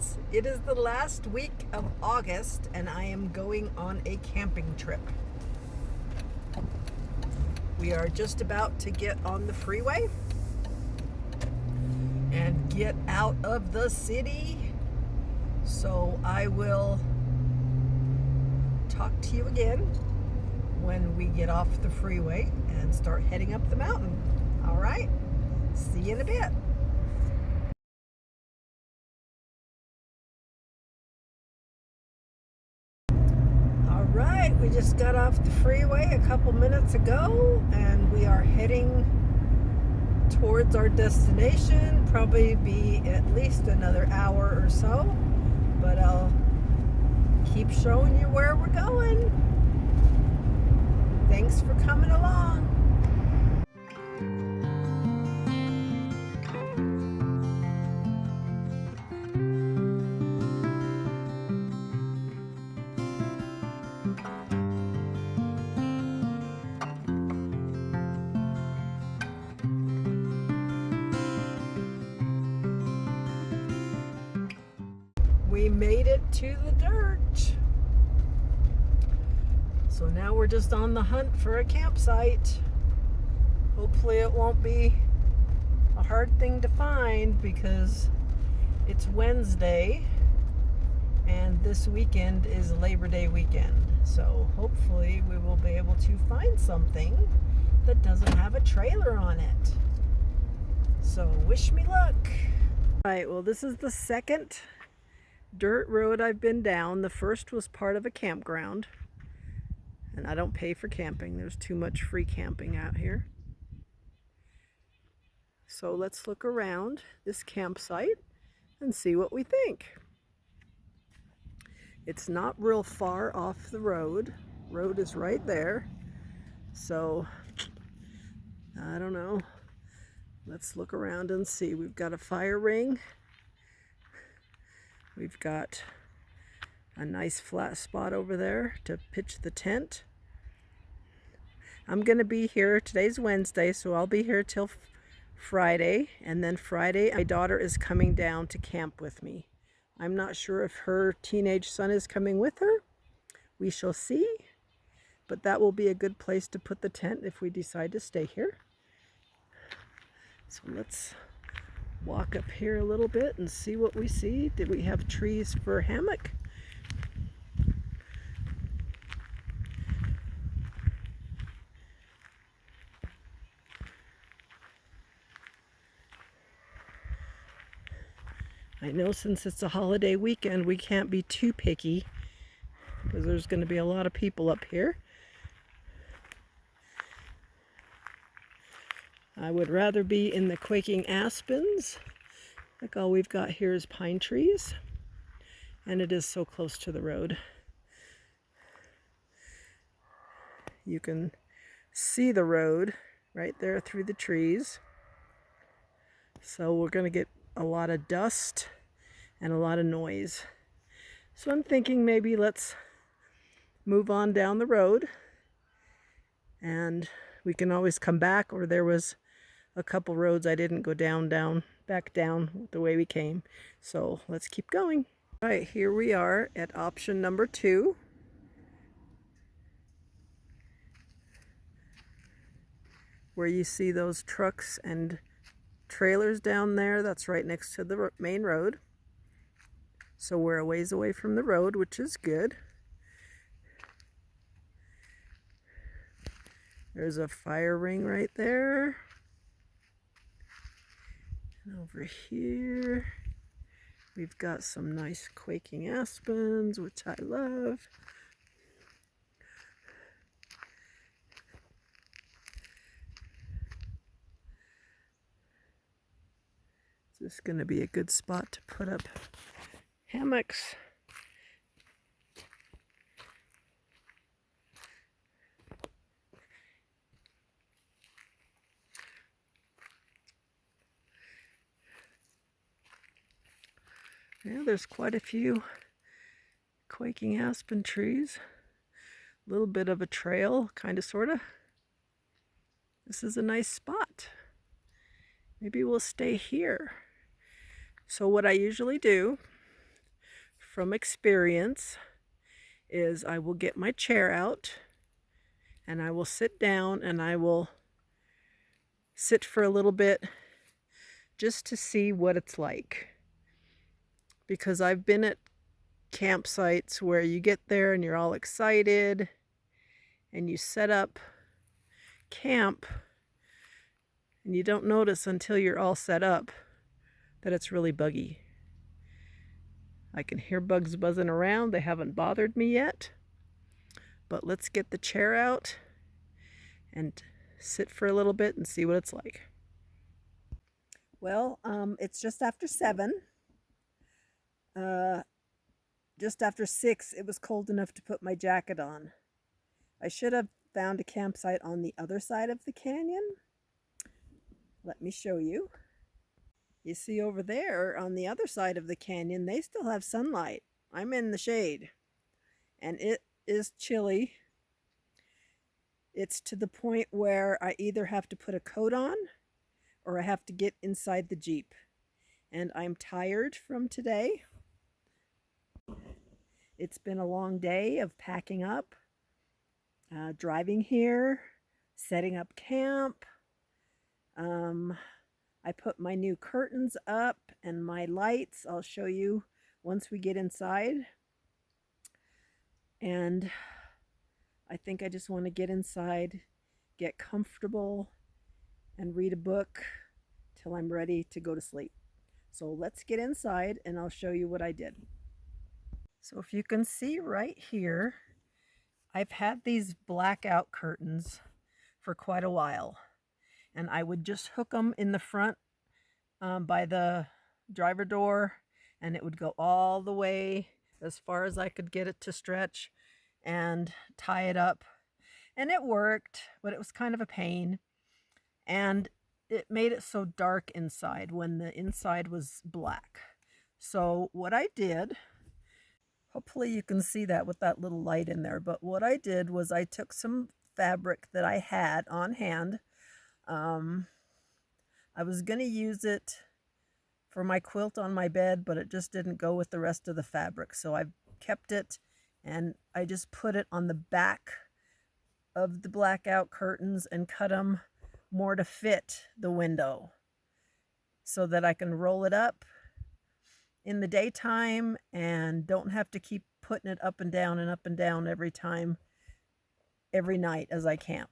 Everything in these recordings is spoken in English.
Aspens. It is the last week of August and I am going on a camping trip. We are just about to get on the freeway and get out of the city. So I will talk to you again when we get off the freeway and start heading up the mountain. All right, see you in a bit. All right, we just got off the freeway a couple minutes ago and we are heading towards our destination. Probably be at least another hour or so, but I'll keep showing you where we're going. Thanks for coming along. We made it to the dirt. So now we're just on the hunt for a campsite. Hopefully it won't be a hard thing to find because it's Wednesday and this weekend is Labor Day weekend. So hopefully we will be able to find something that doesn't have a trailer on it. So wish me luck. All right, well, this is the second dirt road I've been down. The first was part of a campground, and I don't pay for camping. There's too much free camping out here. So let's look around this campsite and see what we think. It's not real far off the road. Road is right there. So I don't know. Let's look around and see. We've got a fire ring. We've got a nice flat spot over there to pitch the tent. I'm going to be here. Today's Wednesday, so I'll be here till Friday. And then Friday, my daughter is coming down to camp with me. I'm not sure if her teenage son is coming with her. We shall see. But that will be a good place to put the tent if we decide to stay here. So let's walk up here a little bit and see what we see. Did we have trees for a hammock? I know since it's a holiday weekend, we can't be too picky because there's going to be a lot of people up here. I would rather be in the quaking aspens. Like all we've got here is pine trees, and it is so close to the road. You can see the road right there through the trees. So we're going to get a lot of dust and a lot of noise. So I'm thinking maybe let's move on down the road and we can always come back, or there was a couple roads I didn't go back down the way we came. So let's keep going. All right, here we are at option number 2. Where you see those trucks and trailers down there, that's right next to the main road. So we're a ways away from the road, which is good. There's a fire ring right there. And over here, we've got some nice quaking aspens, which I love. This is going to be a good spot to put up hammocks. Yeah, there's quite a few quaking aspen trees. A little bit of a trail, kind of, sort of. This is a nice spot. Maybe we'll stay here. So what I usually do from experience is I will get my chair out and I will sit down and I will sit for a little bit just to see what it's like. Because I've been at campsites where you get there and you're all excited and you set up camp and you don't notice until you're all set up that it's really buggy. I can hear bugs buzzing around. They haven't bothered me yet. But let's get the chair out and sit for a little bit and see what it's like. Well, it's just after 7. Just after 6, it was cold enough to put my jacket on. I should have found a campsite on the other side of the canyon. Let me show you. You see over there on the other side of the canyon, they still have sunlight. I'm in the shade and it is chilly. It's to the point where I either have to put a coat on or I have to get inside the Jeep. And I'm tired from today. It's been a long day of packing up, driving here, setting up camp. I put my new curtains up and my lights. I'll show you once we get inside. And I think I just want to get inside, get comfortable, and read a book till I'm ready to go to sleep. So let's get inside and I'll show you what I did. So if you can see right here, I've had these blackout curtains for quite a while. And I would just hook them in the front by the driver door, and it would go all the way as far as I could get it to stretch and tie it up. And it worked, but it was kind of a pain. And it made it so dark inside when the inside was black. So what I did, hopefully you can see that with that little light in there, but what I did was I took some fabric that I had on hand. I was going to use it for my quilt on my bed, but it just didn't go with the rest of the fabric. So I kept it and I just put it on the back of the blackout curtains and cut them more to fit the window so that I can roll it up in the daytime and don't have to keep putting it up and down every time, every night as I camp.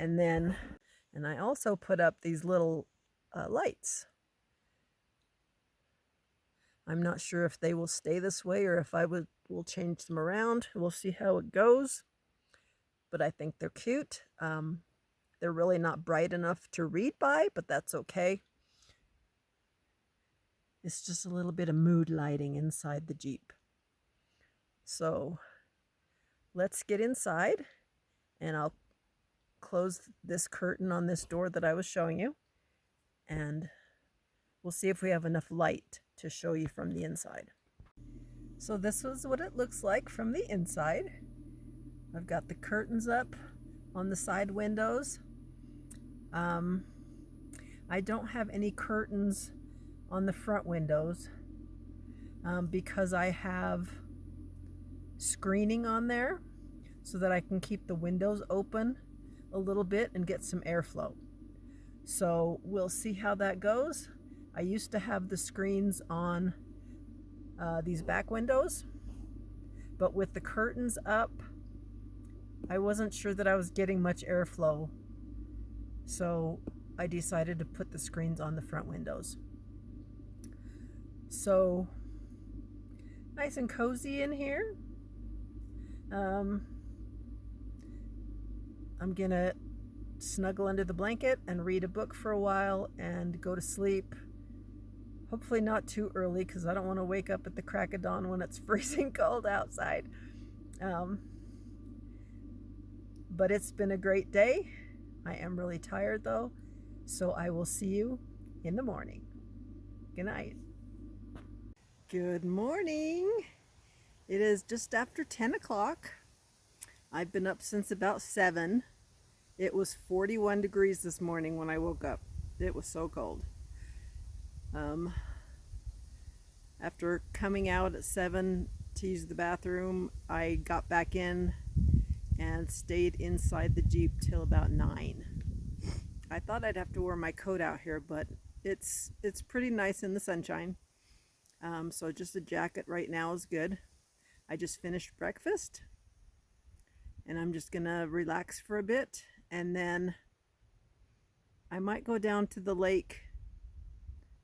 And I also put up these little lights. I'm not sure if they will stay this way or if I will change them around. We'll see how it goes. But I think they're cute. They're really not bright enough to read by, but that's okay. It's just a little bit of mood lighting inside the Jeep. So let's get inside and I'll close this curtain on this door that I was showing you, and we'll see if we have enough light to show you from the inside. So this was what it looks like from the inside. I've got the curtains up on the side windows. I don't have any curtains on the front windows because I have screening on there so that I can keep the windows open a little bit and get some airflow. So we'll see how that goes. I used to have the screens on these back windows, but with the curtains up, I wasn't sure that I was getting much airflow. So I decided to put the screens on the front windows. So nice and cozy in here. I'm gonna snuggle under the blanket and read a book for a while and go to sleep. Hopefully not too early because I don't want to wake up at the crack of dawn when it's freezing cold outside. But it's been a great day. I am really tired though, so I will see you in the morning. Good night. Good morning. It is just after 10 o'clock. I've been up since about 7. It was 41 degrees this morning when I woke up. It was so cold. After coming out at 7 to use the bathroom, I got back in and stayed inside the Jeep till about 9. I thought I'd have to wear my coat out here, but it's pretty nice in the sunshine. So just a jacket right now is good. I just finished breakfast and I'm just gonna relax for a bit, and then I might go down to the lake.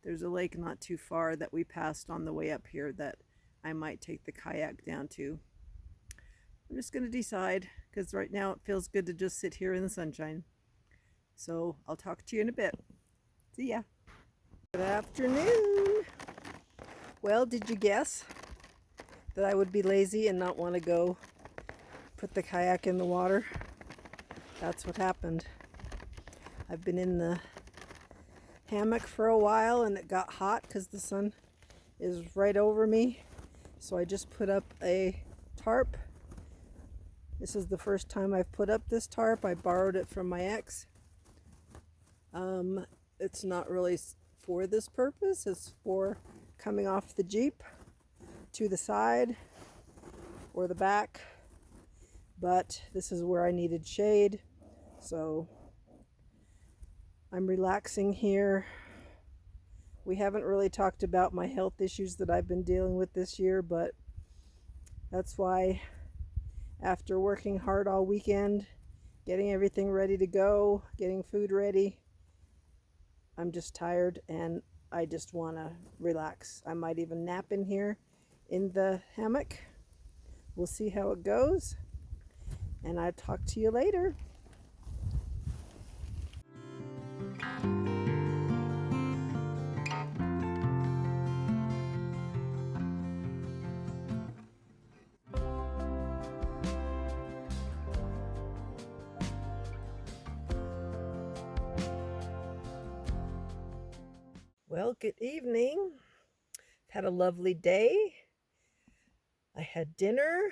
There's a lake not too far that we passed on the way up here that I might take the kayak down to. I'm just gonna decide, because right now it feels good to just sit here in the sunshine. So I'll talk to you in a bit. See ya. Good afternoon. Well, did you guess that I would be lazy and not want to go put the kayak in the water? That's what happened. I've been in the hammock for a while and it got hot because the sun is right over me. So I just put up a tarp. This is the first time I've put up this tarp. I borrowed it from my ex. It's not really for this purpose. It's for coming off the Jeep to the side or the back. But this is where I needed shade. So I'm relaxing here. We haven't really talked about my health issues that I've been dealing with this year, but that's why after working hard all weekend, getting everything ready to go, getting food ready, I'm just tired and I just want to relax. I might even nap in here in the hammock. We'll see how it goes, and I'll talk to you later. Well, good evening. Had a lovely day. I had dinner,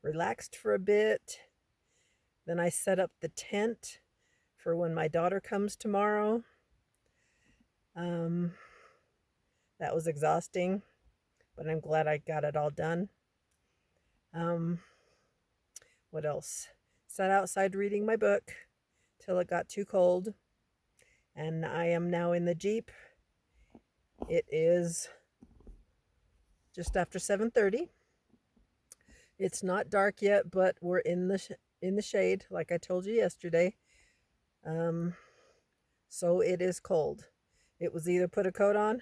relaxed for a bit. Then I set up the tent for when my daughter comes tomorrow. That was exhausting, but I'm glad I got it all done. What else? Sat outside reading my book till it got too cold, and I am now in the Jeep. It is just after 7:30. It's not dark yet, but we're in the shade, like I told you yesterday. So it is cold. It was either put a coat on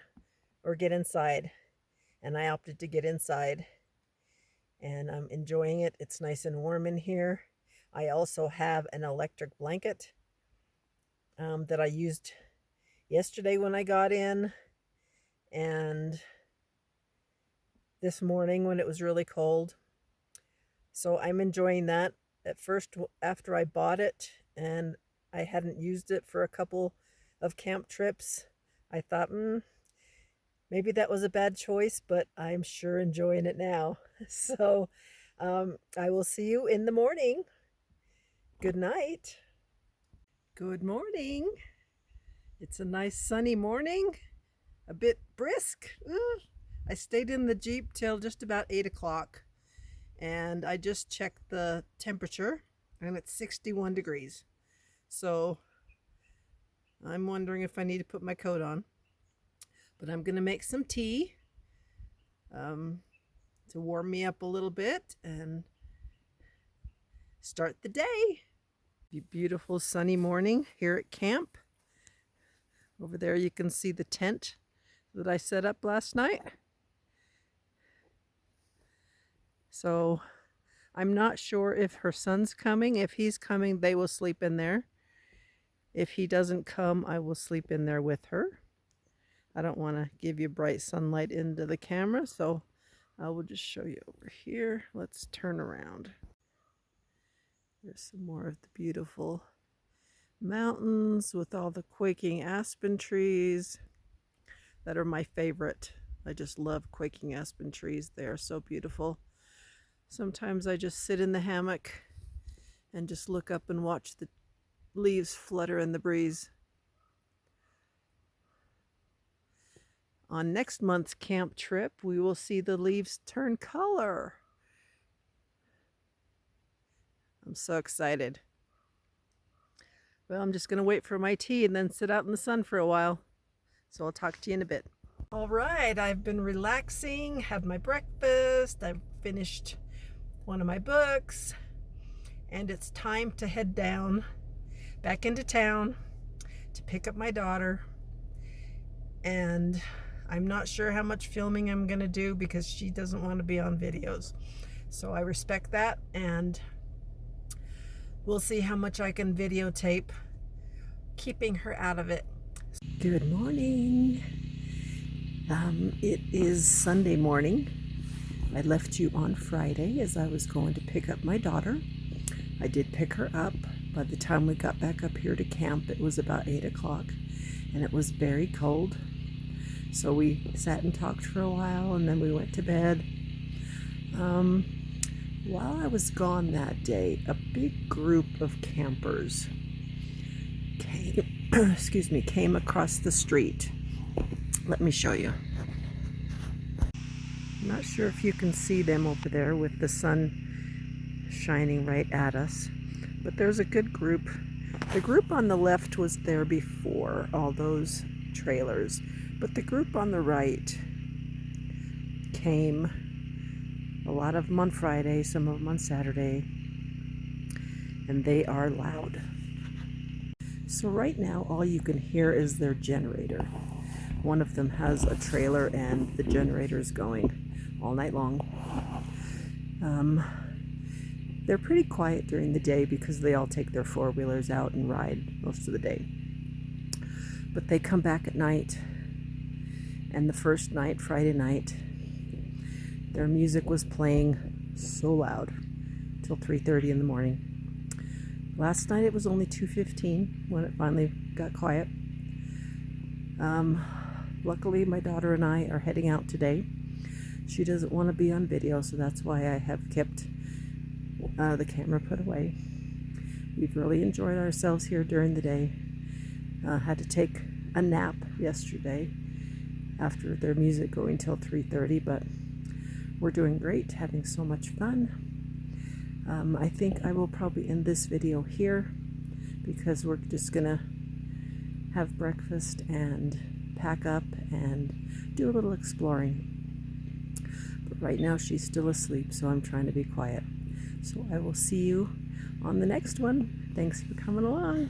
or get inside, and I opted to get inside, and I'm enjoying it. It's nice and warm in here. I also have an electric blanket that I used yesterday when I got in, and this morning when it was really cold. So I'm enjoying that. At first, after I bought it and I hadn't used it for a couple of camp trips, I thought, maybe that was a bad choice, but I'm sure enjoying it now. So I will see you in the morning. Good night. Good morning. It's a nice sunny morning, a bit brisk. I stayed in the Jeep till just about 8 o'clock, and I just checked the temperature, and it's 61 degrees. So I'm wondering if I need to put my coat on. But I'm going to make some tea to warm me up a little bit and start the day. Beautiful sunny morning here at camp. Over there you can see the tent that I set up last night. So I'm not sure if her son's coming. If he's coming, they will sleep in there. If he doesn't come, I will sleep in there with her. I don't want to give you bright sunlight into the camera, so I will just show you over here. Let's turn around. There's some more of the beautiful mountains with all the quaking aspen trees that are my favorite. I just love quaking aspen trees. They are so beautiful. Sometimes I just sit in the hammock and just look up and watch the leaves flutter in the breeze. On next month's camp trip, we will see the leaves turn color. I'm so excited. Well, I'm just going to wait for my tea and then sit out in the sun for a while. So I'll talk to you in a bit. All right, I've been relaxing, had my breakfast, I've finished one of my books, and it's time to head down back into town to pick up my daughter. And I'm not sure how much filming I'm going to do because she doesn't want to be on videos. So I respect that, and we'll see how much I can videotape keeping her out of it. Good morning. It is Sunday morning. I left you on Friday as I was going to pick up my daughter. I did pick her up. By the time we got back up here to camp, it was about 8 o'clock, and it was very cold. So we sat and talked for a while, and then we went to bed. While I was gone that day, a big group of campers came across the street. Let me show you. I'm not sure if you can see them over there with the sun shining right at us, but there's a good group. The group on the left was there before all those trailers, but the group on the right came, a lot of them on Friday, some of them on Saturday, and they are loud. So right now all you can hear is their generator. One of them has a trailer and the generator is going all night long. They're pretty quiet during the day because they all take their four-wheelers out and ride most of the day. But they come back at night, and the first night, Friday night, their music was playing so loud till 3:30 in the morning. Last night it was only 2:15 when it finally got quiet. Luckily my daughter and I are heading out today. She doesn't want to be on video, so that's why I have kept the camera put away. We've really enjoyed ourselves here during the day. Had to take a nap yesterday after their music going till 3:30, but we're doing great, having so much fun. I think I will probably end this video here because we're just gonna have breakfast and pack up and do a little exploring. But right now she's still asleep, so I'm trying to be quiet. So I will see you on the next one. Thanks for coming along.